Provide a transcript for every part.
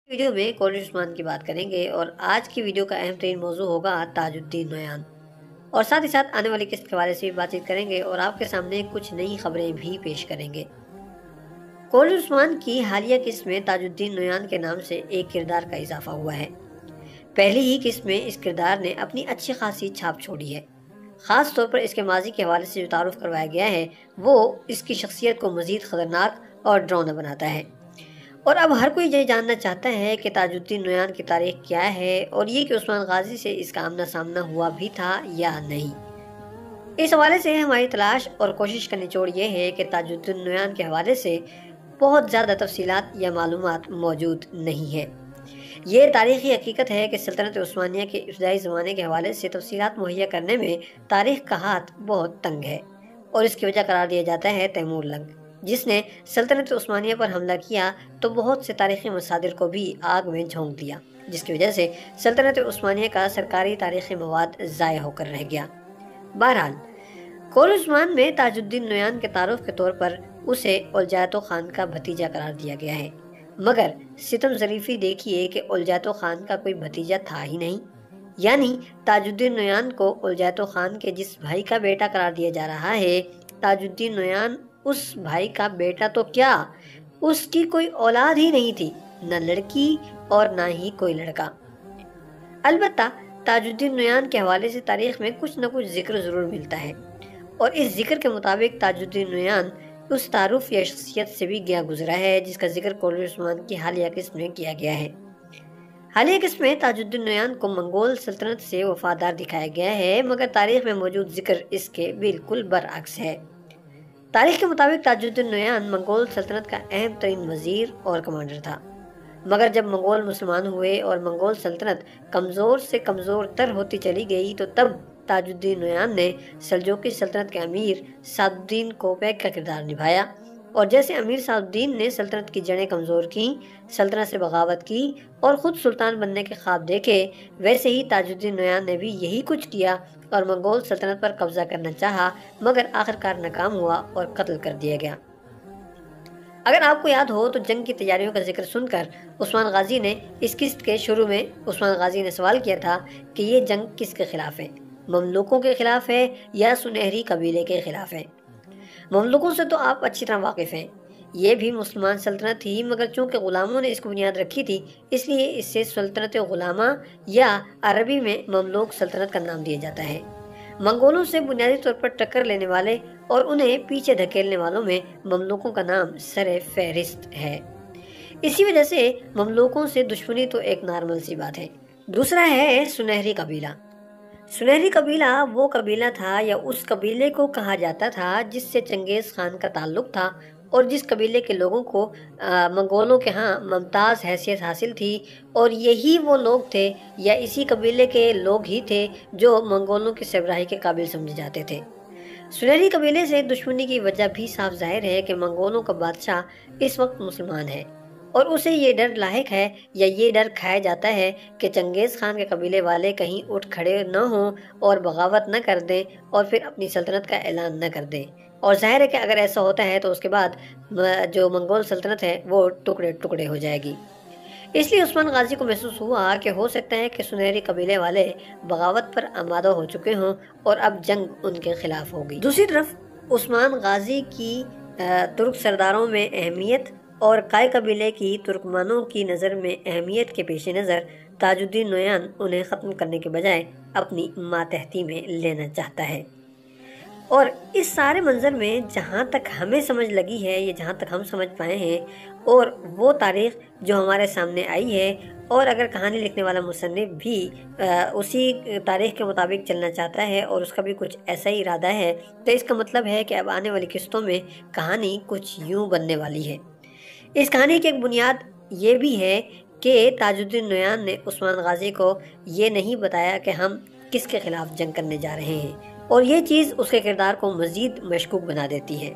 Video میں college عثمان کی بات کریں گے اور آج کی ویڈیو کا اہم ترین موضوع ہوگا تاج الدین نویان، اور ساتھ ہی ساتھ آنے والی قسط کے حوالے سے بھی بات چیت کریں گے اور آپ کے سامنے کچھ نئی خبریں بھی پیش کریں گے۔ کالج عثمان کی حالیہ قسط میں تاج الدین نویان کے نام سے ایک کردار کا اضافہ ہوا ہے۔ پہلی ہی قسط میں اس کردار نے اپنی اچھی خاصی چھاپ چھوڑی ہے۔ خاص طور پر اس کے ماضی کے حوالے سے جو تعارف کروایا گیا ہے وہ اس کی شخصیت کو مزید خطرناک اور ڈراؤنا بناتا ہے۔ اور اب ہر کوئی یہ جاننا چاہتا ہے کہ تاج الدین نویان کی تاریخ کیا ہے اور یہ کہ عثمان غازی سے اس کا آمنا سامنا ہوا بھی تھا یا نہیں۔ اس حوالے سے ہماری تلاش اور کوشش کا نچوڑ یہ ہے کہ تاج الدین نویان کے حوالے سے بہت زیادہ تفصیلات یا معلومات موجود نہیں ہے۔ یہ تاریخی حقیقت ہے کہ سلطنت عثمانیہ کے ابتدائی زمانے کے حوالے سے تفصیلات مہیا کرنے میں تاریخ کا ہاتھ بہت تنگ ہے، اور اس کی وجہ قرار دیا جاتا ہے تیمور لنگ، جس نے سلطنت عثمانیہ پر حملہ کیا تو بہت سے تاریخی مصادر کو بھی آگ میں جھونک دیا، جس کی وجہ سے سلطنت عثمانیہ کا سرکاری تاریخی مواد ضائع ہو کر رہ گیا۔ بہرحال کالج عثمان میں تاج الدین نویان کے تعارف کے طور پر اسے اولجاتو خان کا بھتیجا قرار دیا گیا ہے، مگر ستم ظریفی دیکھیے کہ اولجاتو خان کا کوئی بھتیجا تھا ہی نہیں، یعنی تاج الدین نویان کو اولجاتو خان کے جس بھائی کا بیٹا قرار دیا جا رہا ہے، تاج الدین نویان اس بھائی کا بیٹا تو کیا، اس کی کوئی اولاد ہی نہیں تھی، نہ لڑکی اور نہ ہی کوئی لڑکا۔ البتہ تاج الدین نویان کے حوالے سے تاریخ میں کچھ نہ کچھ ذکر ضرور ملتا ہے، اور اس ذکر کے مطابق تاج الدین نویان اس تعارف یا شخصیت سے بھی گیا گزرا ہے جس کا ذکر کالج عثمان کی حالیہ قسط میں کیا گیا ہے۔ حالیہ قسط میں تاج الدین نویان کو منگول سلطنت سے وفادار دکھایا گیا ہے، مگر تاریخ میں موجود ذکر اس کے بالکل برعکس ہے۔ تاریخ کے مطابق تاج الدین نویان منگول سلطنت کا اہم ترین وزیر اور کمانڈر تھا، مگر جب منگول مسلمان ہوئے اور منگول سلطنت کمزور سے کمزور تر ہوتی چلی گئی تو تب تاج الدین نویان نے سلجوقی سلطنت کے امیر سعد الدین کوپیک کا کردار نبھایا، اور جیسے امیر سعد الدین نے سلطنت کی جڑیں کمزور کیں، سلطنت سے بغاوت کی اور خود سلطان بننے کے خواب دیکھے، ویسے ہی تاج الدین نویان نے بھی یہی کچھ کیا اور منگول سلطنت پر قبضہ کرنا چاہا، مگر آخرکار ناکام ہوا اور قتل کر دیا گیا۔ اگر آپ کو یاد ہو تو جنگ کی تیاریوں کا ذکر سن کر عثمان غازی نے اس قسط کے شروع میں عثمان غازی نے سوال کیا تھا کہ یہ جنگ کس کے خلاف ہے، مملوکوں کے خلاف ہے یا سنہری قبیلے کے خلاف ہے؟ مملوکوں سے تو آپ اچھی طرح واقف ہیں، یہ بھی مسلمان سلطنت تھی، مگر چونکہ غلاموں نے اس کو بنیاد رکھی تھی اس لیے اس سے سلطنت غلامہ یا عربی میں مملوک سلطنت کا نام دیا جاتا ہے۔ منگولوں سے بنیادی طور پر ٹکر لینے والے اور انہیں پیچھے دھکیلنے والوں میں مملوکوں کا نام سر فہرست ہے۔ اسی وجہ سے مملوکوں سے دشمنی تو ایک نارمل سی بات ہے۔ دوسرا ہے سنہری قبیلہ۔ سنہری قبیلہ وہ قبیلہ تھا یا اس قبیلے کو کہا جاتا تھا جس سے چنگیز خان کا تعلق تھا اور جس قبیلے کے لوگوں کو منگولوں کے ہاں ممتاز حیثیت حاصل تھی، اور یہی وہ لوگ تھے یا اسی قبیلے کے لوگ ہی تھے جو منگولوں کی سربراہی کے قابل سمجھے جاتے تھے۔ سنہری قبیلے سے دشمنی کی وجہ بھی صاف ظاہر ہے کہ منگولوں کا بادشاہ اس وقت مسلمان ہے، اور اسے یہ ڈر لاحق ہے یا یہ ڈر کھایا جاتا ہے کہ چنگیز خان کے قبیلے والے کہیں اٹھ کھڑے نہ ہوں اور بغاوت نہ کر دیں اور پھر اپنی سلطنت کا اعلان نہ کر دیں، اور ظاہر ہے کہ اگر ایسا ہوتا ہے تو اس کے بعد جو منگول سلطنت ہے وہ ٹکڑے ٹکڑے ہو جائے گی۔ اس لیے عثمان غازی کو محسوس ہوا کہ ہو سکتا ہے کہ سنہری قبیلے والے بغاوت پر آمادہ ہو چکے ہوں اور اب جنگ ان کے خلاف ہوگی۔ دوسری طرف عثمان غازی کی ترک سرداروں میں اہمیت اور قائے قبیلے کی ترکمانوں کی نظر میں اہمیت کے پیش نظر تاج الدین نویان انہیں ختم کرنے کے بجائے اپنی ماتحتی میں لینا چاہتا ہے۔ اور اس سارے منظر میں جہاں تک ہمیں سمجھ لگی ہے یا جہاں تک ہم سمجھ پائے ہیں، اور وہ تاریخ جو ہمارے سامنے آئی ہے، اور اگر کہانی لکھنے والا مصنف بھی اسی تاریخ کے مطابق چلنا چاہتا ہے اور اس کا بھی کچھ ایسا ہی ارادہ ہے، تو اس کا مطلب ہے کہ اب آنے والی قسطوں میں کہانی کچھ یوں بننے والی ہے۔ اس کہانی کی ایک بنیاد یہ بھی ہے کہ تاج الدین نویان نے عثمان غازی کو یہ نہیں بتایا کہ ہم کس کے خلاف جنگ کرنے جا رہے ہیں، اور یہ چیز اس کے کردار کو مزید مشکوک بنا دیتی ہے۔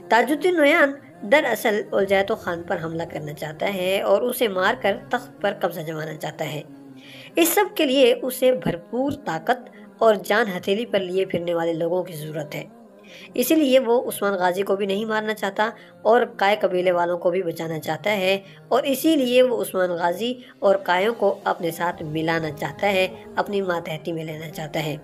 تاج الدین نویان دراصل اولجاتو خان پر حملہ کرنا چاہتا ہے اور اسے مار کر تخت پر قبضہ جمانا چاہتا ہے۔ اس سب کے لیے اسے بھرپور طاقت اور جان ہتھیلی پر لیے پھرنے والے لوگوں کی ضرورت ہے۔ اسی لیے وہ عثمان غازی کو بھی نہیں مارنا چاہتا اور قائے قبیلے والوں کو بھی بچانا چاہتا ہے، اور اسی لیے وہ عثمان غازی اور قائوں کو اپنے ساتھ ملانا چاہتا ہے، اپنی ماتحتی میں لینا چاہتا ہے،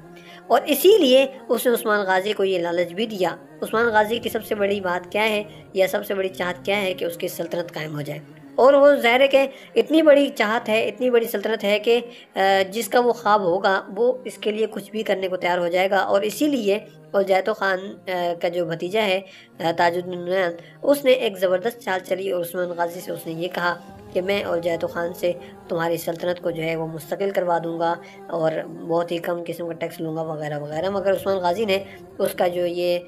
اور اسی لیے اس نے عثمان غازی کو یہ لالچ بھی دیا۔ عثمان غازی کی سب سے بڑی بات کیا ہے یا سب سے بڑی چاہت کیا ہے کہ اس کی سلطنت قائم ہو جائے، اور وہ ظاہر ہے کہ اتنی بڑی چاہت ہے، اتنی بڑی سلطنت ہے کہ جس کا وہ خواب ہوگا وہ اس کے لیے کچھ بھی کرنے کو تیار ہو جائے گا، اور اسی لیے الجیتو خان کا جو بھتیجا ہے تاج الدین نویان، اس نے ایک زبردست چال چلی اور عثمان غازی سے اس نے یہ کہا کہ میں الجیتو خان سے تمہاری سلطنت کو جو ہے وہ مستقل کروا دوں گا اور بہت ہی کم قسم کا ٹیکس لوں گا وغیرہ وغیرہ، مگر عثمان غازی نے اس کا جو یہ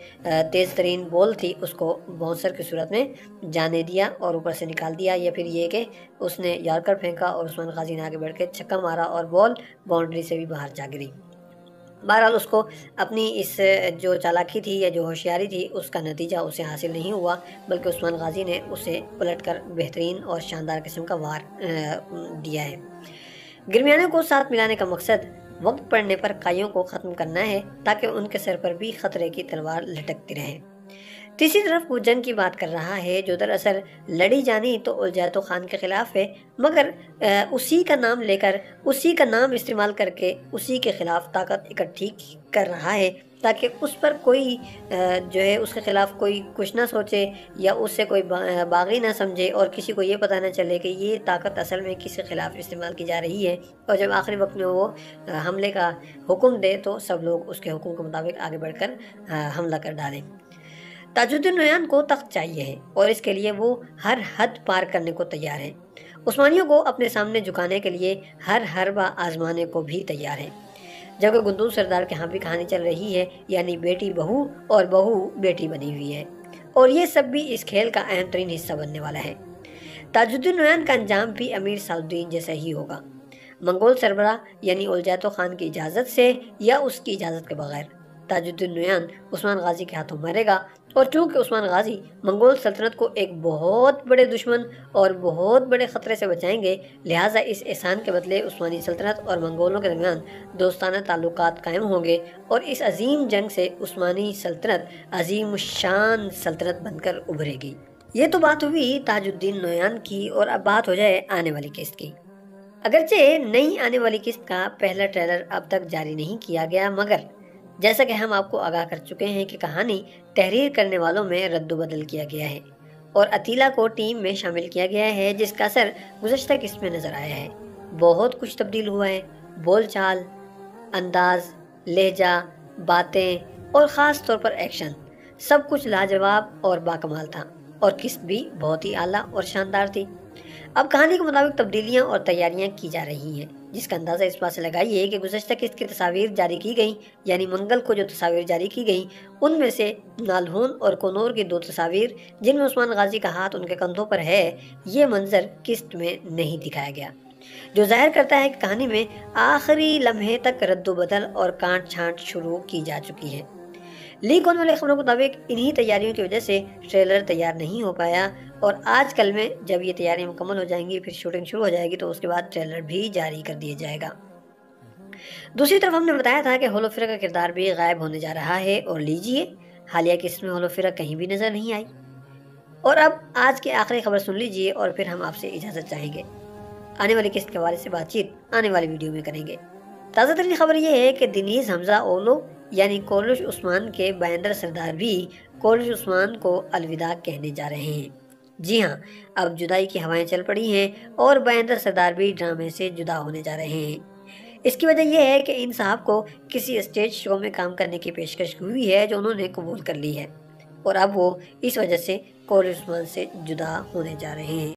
تیز ترین بول تھی اس کو باؤنسر کی صورت میں جانے دیا اور اوپر سے نکال دیا، یا پھر یہ کہ اس نے یارکر پھینکا اور عثمان غازی نے آگے بڑھ کے چھکا مارا اور بال باؤنڈری سے بھی باہر جا گری۔ بہرحال اس کو اپنی اس جو چالاکی تھی یا جو ہوشیاری تھی اس کا نتیجہ اسے حاصل نہیں ہوا، بلکہ عثمان غازی نے اسے پلٹ کر بہترین اور شاندار قسم کا وار دیا ہے۔ گرمیانوں کو ساتھ ملانے کا مقصد وقت پڑنے پر قائیوں کو ختم کرنا ہے تاکہ ان کے سر پر بھی خطرے کی تلوار لٹکتی رہے۔ تیسری طرف وہ جنگ کی بات کر رہا ہے جو دراصل لڑی جانی تو الجیتو خان کے خلاف ہے، مگر اسی کا نام لے کر، اسی کا نام استعمال کر کے اسی کے خلاف طاقت اکٹھی کر رہا ہے تاکہ اس پر کوئی جو ہے اس کے خلاف کوئی کچھ نہ سوچے یا اس سے کوئی باغی نہ سمجھے، اور کسی کو یہ پتہ نہ چلے کہ یہ طاقت اصل میں کس کے خلاف استعمال کی جا رہی ہے، اور جب آخری وقت میں وہ حملے کا حکم دے تو سب لوگ اس کے حکم کے مطابق آگے بڑھ کر حملہ کر ڈالیں۔ تاج الدین نویان کو تخت چاہیے ہے اور اس کے لیے وہ ہر حد پار کرنے کو تیار ہے، عثمانیوں کو اپنے سامنے جھکانے کے لیے ہر حربہ آزمانے کو بھی تیار ہے، جبکہ گندوز سردار کے ہاں بھی کہانی چل رہی ہے، یعنی بیٹی بہو اور بہو بیٹی بنی ہوئی ہے، اور یہ سب بھی اس کھیل کا اہم ترین حصہ بننے والا ہے۔ تاج الدین نویان کا انجام بھی امیر صلاح الدین جیسا ہی ہوگا، منگول سربراہ یعنی الجیتو خان کی اجازت سے یا اس کی اجازت کے بغیر تاج الدین نویان عثمان غازی کے ہاتھوں مرے گا، اور چونکہ عثمان غازی منگول سلطنت کو ایک بہت بڑے دشمن اور بہت بڑے خطرے سے بچائیں گے، لہٰذا اس احسان کے بدلے عثمانی سلطنت اور منگولوں کے درمیان دوستانہ تعلقات قائم ہوں گے، اور اس عظیم جنگ سے عثمانی سلطنت عظیم الشان سلطنت بن کر ابھرے گی۔ یہ تو بات ہوئی تاج الدین نویان کی، اور اب بات ہو جائے آنے والی قسط کی۔ اگرچہ نئی آنے والی قسط کا پہلا ٹریلر اب تک جاری نہیں کیا گیا، مگر جیسا کہ ہم آپ کو آگاہ کر چکے ہیں کہ کہانی تحریر کرنے والوں میں رد و بدل کیا گیا ہے اور عطیلہ کو ٹیم میں شامل کیا گیا ہے، جس کا اثر گزشتہ قسط میں نظر آیا ہے۔ بہت کچھ تبدیل ہوا ہے، بول چال، انداز، لہجہ، باتیں اور خاص طور پر ایکشن، سب کچھ لاجواب اور باکمال تھا، اور قسط بھی بہت ہی اعلیٰ اور شاندار تھی۔ اب کہانی کے مطابق تبدیلیاں اور تیاریاں کی جا رہی ہیں، جس کا اندازہ اس بات سے لگائیے کہ گزشتہ قسط کی تصاویر جاری کی گئیں، یعنی منگل کو جو تصاویر جاری کی گئیں ان میں سے نالہون اور کنور کی 2 تصاویر جن میں عثمان غازی کا ہاتھ ان کے کندھوں پر ہے، یہ منظر قسط میں نہیں دکھایا گیا، جو ظاہر کرتا ہے کہ کہانی میں آخری لمحے تک رد و بدل اور کانٹ چھانٹ شروع کی جا چکی ہے۔ لیک ہونے والی خبروں کے مطابق انہی تیاریوں کی وجہ سے ٹریلر تیار نہیں ہو پایا، اور آج کل میں جب یہ تیاریاں مکمل ہو جائیں گی، پھر شوٹنگ شروع ہو جائے گی، تو اس کے بعد ٹریلر بھی جاری کر دیا جائے گا۔ دوسری طرف ہم نے بتایا تھا کہ ہولوفیرا کا کردار بھی غائب ہونے جا رہا ہے، اور لیجئے حالیہ قسط میں ہولوفیرا کہیں بھی نظر نہیں آئی۔ اور اب آج کی آخری خبر سن لیجئے اور پھر ہم آپ سے اجازت چاہیں گے۔ آنے والی قسط کے حوالے سے بات چیت آنے والی ویڈیو میں کریں گے۔ تازہ ترین خبر یہ ہے کہ دنیز حمزہ اولو یعنی کورلش عثمان کے بائندر سردار بھی کورلش عثمان کو الوداع کہنے جا رہے ہیں۔ جی ہاں، اب جدائی کی ہوائیں چل پڑی ہیں اور بائندر سردار بھی ڈرامے سے جدا ہونے جا رہے ہیں۔ اس کی وجہ یہ ہے کہ ان صاحب کو کسی اسٹیج شو میں کام کرنے کی پیشکش ہوئی ہے جو انہوں نے قبول کر لی ہے، اور اب وہ اس وجہ سے کورلش عثمان سے جدا ہونے جا رہے ہیں۔